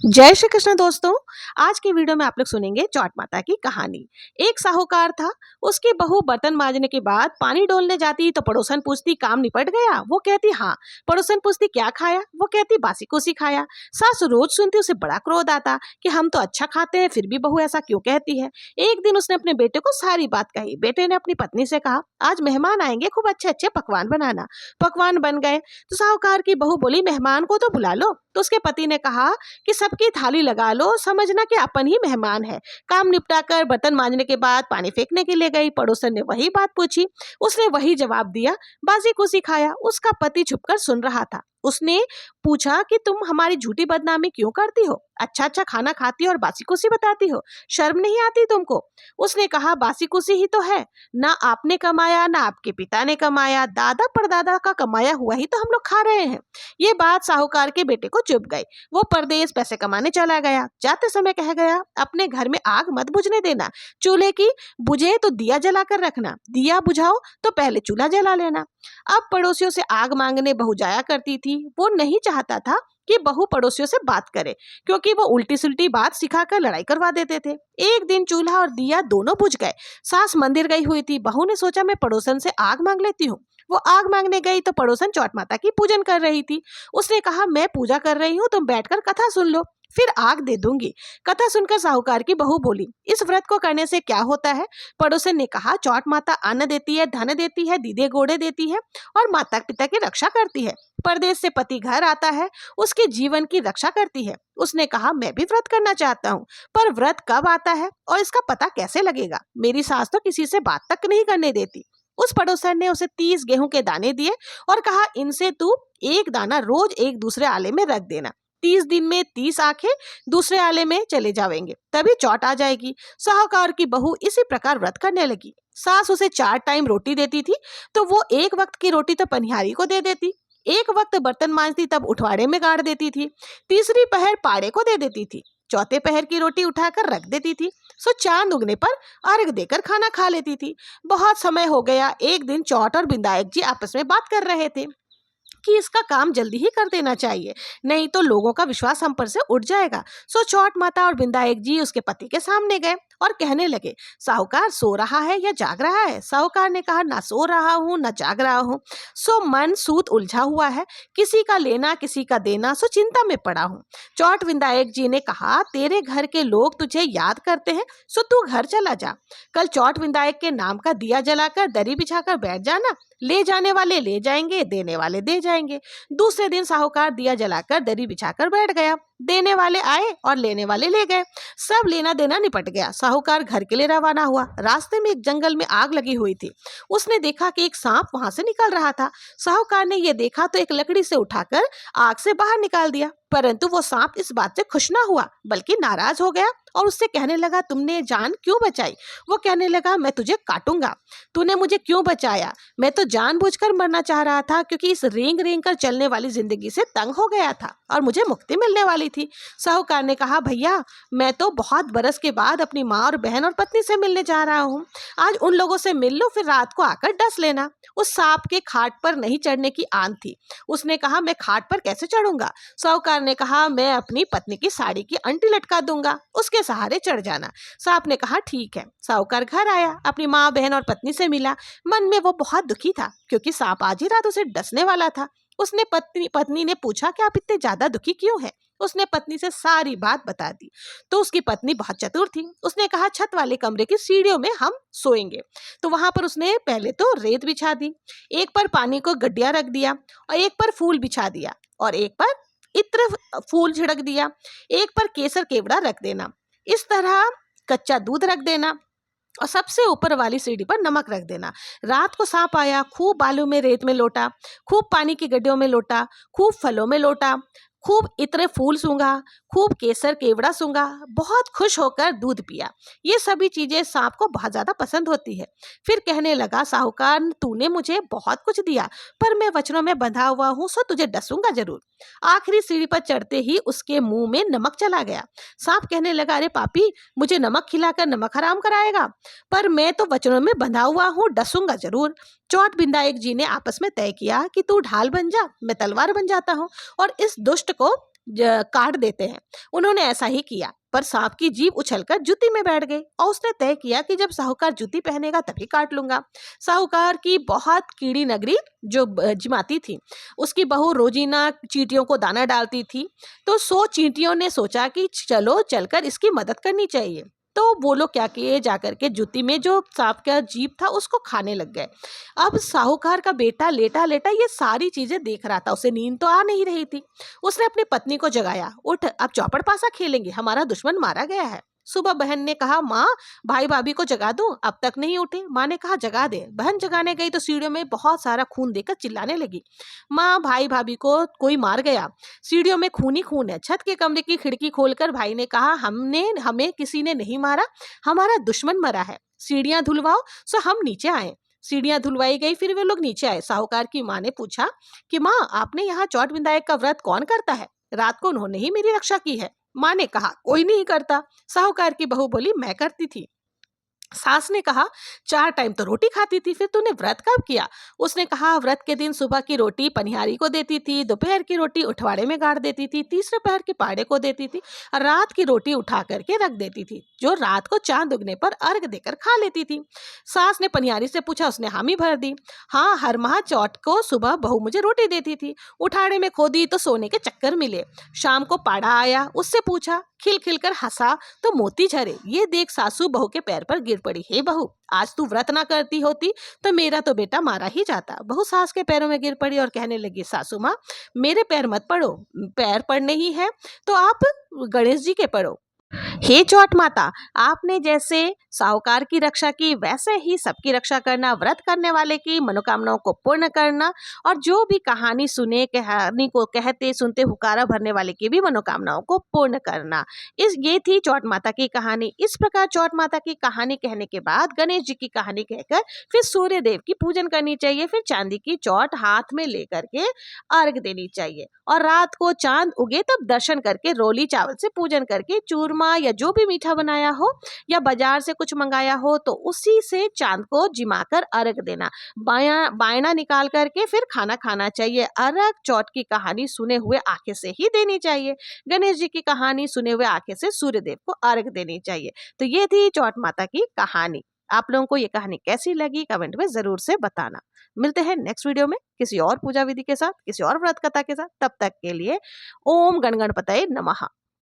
जय श्री कृष्ण दोस्तों। आज की वीडियो में आप लोग सुनेंगे चौट माता की कहानी। एक साहूकार था, उसकी बहू बर्तन मांजने के बाद पानी डोलने जाती तो पड़ोसन पूछती काम निपट गया, वो कहती हाँ। पड़ोसन पूछती क्या खाया, वो कहती बासी कुसी खाया। सास रोज सुनती, उसे बड़ा क्रोध आता कि हम तो अच्छा खाते हैं फिर भी बहू ऐसा क्यों कहती है। एक दिन उसने अपने बेटे को सारी बात कही। बेटे ने अपनी पत्नी से कहा आज मेहमान आएंगे, खूब अच्छे अच्छे पकवान बनाना। पकवान बन गए तो साहूकार की बहू बोली मेहमान को तो बुला लो। तो उसके पति ने कहा कि सबकी थाली लगा लो, समझना कि अपन ही मेहमान है। काम निपटा कर बर्तन मांजने के बाद पानी फेंकने के लिए गई। पड़ोसन ने वही बात पूछी, उसने वही जवाब दिया, बासी कुसी खाया। उसका पति छुपकर सुन रहा था। उसने पूछा कि तुम हमारी झूठी बदनामी क्यों करती हो? अच्छा अच्छा खाना खाती हो और बासी कुसी बताती हो, शर्म नहीं आती तुमको? उसने कहा बासी कुसी ही तो है, ना आपने कमाया ना आपके पिता ने कमाया, दादा परदादा का कमाया हुआ ही तो हम लोग खा रहे हैं। ये बात साहूकार के बेटे को चुभ गई। वो परदेश पैसे कमाने चला गया। जाते समय कह गया अपने घर में आग मत बुझने देना, चूल्हे की बुझे तो दिया जलाकर रखना, दिया बुझाओ तो पहले चूल्हा जला लेना। अब पड़ोसियों से आग मांगने बहू जाया करती थी। वो नहीं चाहता था कि बहू पड़ोसियों से बात करे, क्योंकि वो उल्टी सुल्टी बात सिखाकर लड़ाई करवा देते थे। एक दिन चूल्हा और दिया दोनों बुझ गए। सास मंदिर गई हुई थी। बहू ने सोचा मैं पड़ोसन से आग मांग लेती हूँ। वो आग मांगने गई तो पड़ोसन चौट माता की पूजन कर रही थी। उसने कहा मैं पूजा कर रही हूँ, तुम बैठकर कथा सुन लो, फिर आग दे दूंगी। कथा सुनकर साहूकार की बहू बोली इस व्रत को करने से क्या होता है? पड़ोसन ने कहा चौट माता अन्न देती है, धन देती है, दीदे गोड़े देती है और माता पिता की रक्षा करती है। परदेश से पति घर आता है, उसके जीवन की रक्षा करती है। उसने कहा मैं भी व्रत करना चाहता हूँ, पर व्रत कब आता है और इसका पता कैसे लगेगा? मेरी सास तो किसी से बात तक नहीं करने देती। उस पड़ोसन ने उसे 30 गेहूं के दाने दिए और कहा इनसे तू एक दाना रोज एक दूसरे आले में रख देना। 30 दिन में 30 आंखें दूसरे आले में चले जाएंगे, तभी चौट आ जाएगी। साहूकार की बहू इसी प्रकार व्रत करने लगी। सास उसे 4 टाइम रोटी देती थी, तो वो एक वक्त की रोटी तो पनिहारी को दे देती, एक वक्त बर्तन मांजती तब उठवाड़े में गाड़ देती थी, तीसरी पहर पाड़े को दे देती थी, चौथे पहर की रोटी उठाकर रख देती थी। सो चांद उगने पर अर्घ देकर खाना खा लेती थी। बहुत समय हो गया। एक दिन चौट और बिंदायक जी आपस में बात कर रहे थे कि इसका काम जल्दी ही कर देना चाहिए, नहीं तो लोगों का विश्वास हम पर से उठ जाएगा। सो चौट माता और बिंदायक जी उसके पति के सामने गए और कहने लगे साहूकार सो रहा है या जाग रहा है? साहूकार ने कहा ना सो रहा हूँ ना जाग रहा हूँ, सो मन सूत उलझा हुआ है, किसी का लेना किसी का देना, सो चिंता में पड़ा हूँ। चौट विंदायक जी ने कहा तेरे घर के लोग तुझे याद करते हैं, सो तू घर चला जा। कल चौट विंदायक के नाम का दिया जलाकर दरी बिछाकर बैठ जाना, ले जाने वाले ले जाएंगे, देने वाले दे जाएंगे। दूसरे दिन साहूकार दिया जलाकर दरी बिछाकर बैठ गया। देने वाले आए और लेने वाले ले गए। सब लेना देना निपट गया। साहूकार घर के लिए रवाना हुआ। रास्ते में एक जंगल में आग लगी हुई थी। उसने देखा कि एक सांप वहां से निकल रहा था। साहूकार ने यह देखा तो एक लकड़ी से उठाकर आग से बाहर निकाल दिया, परंतु वो सांप इस बात से खुश ना हुआ, बल्कि नाराज हो गया और उससे कहने लगा तुमने जान क्यों बचाई? वो कहने लगा मैं तुझे काटूंगा। तूने मुझे क्यों बचाया? मैं तो जानबूझकर मरना चाह रहा था, क्योंकि इस रेंग रेंग कर चलने वाली जिंदगी से तंग हो गया था और मुझे मुक्ति मिलने वाली थी। साहूकार ने कहा भैया मैं तो बहुत बरस के बाद अपनी माँ और बहन और पत्नी से मिलने जा रहा हूँ, आज उन लोगों से मिल लो, फिर रात को आकर डस लेना। उस सांप के खाट पर नहीं चढ़ने की आन थी। उसने कहा मैं खाट पर कैसे चढ़ूंगा? साहूकार ने कहा मैं अपनी पत्नी की साड़ी की अंटी लटका दूंगा, उसके सहारे चढ़ जाना। सांप ने कहा ठीक है। साहूकार घर आया, अपनी माँ बहन और पत्नी से मिला। मन में वो बहुत दुखी था, क्योंकि सांप आज ही रात उसे डसने वाला था। उसने पत्नी ने पूछा कि आप इतने ज्यादा दुखी क्यों हैं? उसने पत्नी से सारी बात बता दी। तो उसकी पत्नी बहुत चतुर थी। उसने कहा छत वाले कमरे की सीढ़ियों में हम सोएंगे। तो वहां पर उसने पहले तो रेत बिछा दी, एक पर पानी को गड्ढिया रख दिया और एक पर फूल बिछा दिया और एक पर इत्र फूल छिड़क दिया, एक पर केसर केवड़ा रख देना, इस तरह कच्चा दूध रख देना और सबसे ऊपर वाली सीढ़ी पर नमक रख देना। रात को सांप आया, खूब बालू में रेत में लोटा, खूब पानी की गड्ढियों में लोटा, खूब फलों में लोटा, खूब इतने फूल सूंघा, खूब केसर केवड़ा सूंघा, बहुत खुश होकर दूध पिया। ये सभी चीजें सांप को बहुत ज्यादा पसंद होती है। फिर कहने लगा साहूकार तूने मुझे बहुत कुछ दिया, पर मैं वचनों में बंधा हुआ हूँ, सो तुझे डसूंगा जरूर। आखिरी सीढ़ी पर चढ़ते ही उसके मुंह में नमक चला गया। सांप कहने लगा अरे पापी, मुझे नमक खिलाकर नमक हराम कराएगा, पर मैं तो वचनों में बंधा हुआ हूँ, डसूंगा जरूर। चौट बिंदायक जी ने आपस में तय किया कि तू ढाल बन जा, मैं तलवार बन जाता हूँ और इस दुष्ट को काट देते हैं। उन्होंने ऐसा ही किया, पर सांप की जीभ उछलकर जूती में बैठ गई और उसने तय किया कि जब साहूकार जूती पहनेगा तभी काट लूंगा। साहूकार की बहुत कीड़ी नगरी जो जिमाती थी, उसकी बहू रोजीना चींटियों को दाना डालती थी। तो 100 चींटियों ने सोचा कि चलो चलकर इसकी मदद करनी चाहिए। तो वो लोग क्या किए, जाकर के जूती में जो सांप का जीभ था उसको खाने लग गए। अब साहूकार का बेटा लेटा लेटा ये सारी चीजें देख रहा था, उसे नींद तो आ नहीं रही थी। उसने अपनी पत्नी को जगाया, उठ अब चौपड़ पासा खेलेंगे, हमारा दुश्मन मारा गया है। सुबह बहन ने कहा, माँ भाई भाभी को जगा दूं, अब तक नहीं उठे। माँ ने कहा जगा दे। बहन जगाने गई तो सीढ़ियों में बहुत सारा खून देखकर चिल्लाने लगी, माँ भाई भाभी को कोई मार गया, सीढ़ियों में खून ही खून है। छत के कमरे की खिड़की खोलकर भाई ने कहा, हमें किसी ने नहीं मारा, हमारा दुश्मन मरा है, सीढ़ियां धुलवाओ सो हम नीचे आए। सीढ़ियां धुलवाई गई, फिर वे लोग नीचे आए। साहूकार की माँ ने पूछा कि माँ आपने यहाँ चौट विदायक का व्रत कौन करता है? रात को उन्होंने ही मेरी रक्षा की है। माँ ने कहा कोई नहीं करता। साहूकार की बहू बोली मैं करती थी। सास ने कहा 4 टाइम तो रोटी खाती थी, फिर तूने व्रत कब किया? उसने कहा व्रत के दिन सुबह की रोटी पनिहारी को देती थी, दोपहर की रोटी उठवाड़े में गाड़ देती थी, तीसरे पहर के पाड़े को देती थी और रात की रोटी उठा करके रख देती थी, जो रात को चांद उगने पर अर्घ देकर खा लेती थी। सास ने पनिहारी से पूछा, उसने हामी भर दी। हाँ, हर माह चौथ को सुबह बहू मुझे रोटी देती थी, उठाड़े में खोदी तो सोने के चक्कर मिले। शाम को पाड़ा आया, उससे पूछा, खिल खिल कर हंसा तो मोती झरे। ये देख सासू बहू के पैर पर गिर पड़ी, हे बहू आज तू व्रत ना करती होती तो मेरा तो बेटा मारा ही जाता। बहू सास के पैरों में गिर पड़ी और कहने लगी, सासू माँ मेरे पैर मत पड़ो, पैर पड़ने ही है तो आप गणेश जी के पड़ो। हे चौट माता, आपने जैसे साहूकार की रक्षा की वैसे ही सबकी रक्षा करना, व्रत करने वाले की मनोकामनाओं को पूर्ण करना और जो भी कहानी सुने, कहानी को कहते सुनते हुकारा भरने वाले की भी मनोकामनाओं को पूर्ण करना। ये थी चौट माता की कहानी। इस प्रकार चौट माता की कहानी कहने के बाद गणेश जी की कहानी कहकर फिर सूर्य देव की पूजन करनी चाहिए। फिर चांदी की चौट हाथ में लेकर के अर्घ देनी चाहिए और रात को चांद उगे तब दर्शन करके रोली चावल से पूजन करके चूरमा या जो भी मीठा बनाया हो या बाजार से कुछ मंगाया हो तो उसी से चांद को जिमाकर अर्घ देना। बायना निकाल करके फिर खाना खाना चाहिए। अर्घ चौथ की कहानी सुने हुए आंखें से ही देनी चाहिए। गणेश जी की कहानी सुने हुए आंखें से सूर्य देव को अर्घ देनी चाहिए। तो ये थी चौथ माता की कहानी। आप लोगों को ये कहानी कैसी लगी कमेंट में जरूर से बताना। मिलते हैं नेक्स्ट वीडियो में किसी और पूजा विधि के साथ, किसी और व्रत कथा के साथ। तब तक के लिए ओम गण गणपतये नमः।